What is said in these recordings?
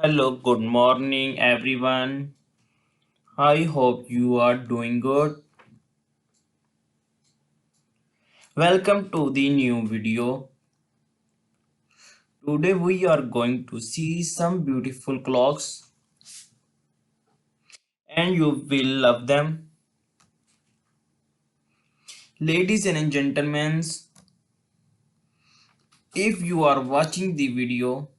Hello, good morning, everyone. I hope you are doing good. Welcome to the new video. Today we are going to see some beautiful clocks and you will love them. Ladies and gentlemen, if you are watching the video,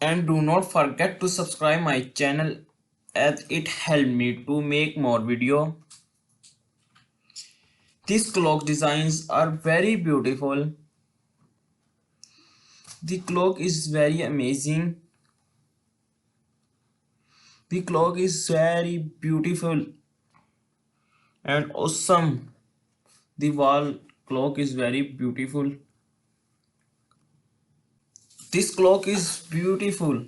and do not forget to subscribe my channel as it helped me to make more video. These clock designs are very beautiful. The clock is very amazing. The clock is very beautiful and awesome. The wall clock is very beautiful. This clock is beautiful.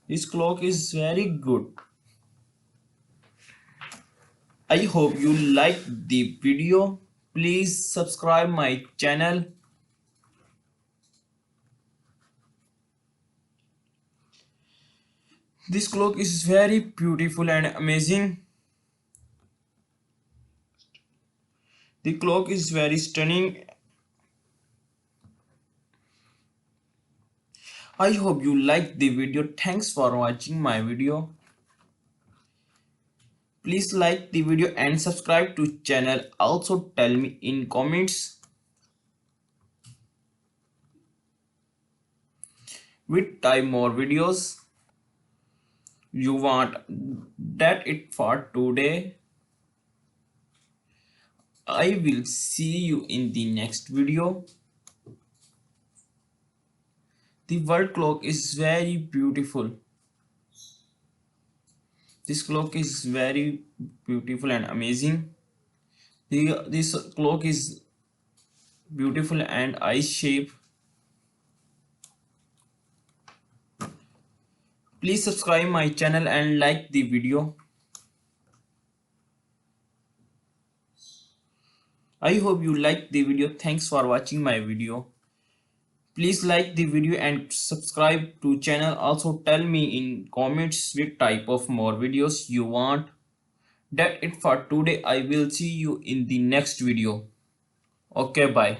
This clock is very good. I hope you liked the video. Please subscribe my channel. This clock is very beautiful and amazing. The clock is very stunning. I hope you liked the video. Thanks for watching my video. Please like the video and subscribe to channel. Also tell me in comments which type more videos you want. That it for today. I will see you in the next video. The world clock is very beautiful. This clock is very beautiful and amazing. This clock is beautiful and eye shape. Please subscribe my channel and like the video. I hope you liked the video. Thanks for watching my video. Please like the video and subscribe to channel. Also tell me in comments which type of more videos you want. That's it for today. I will see you in the next video. Okay, bye.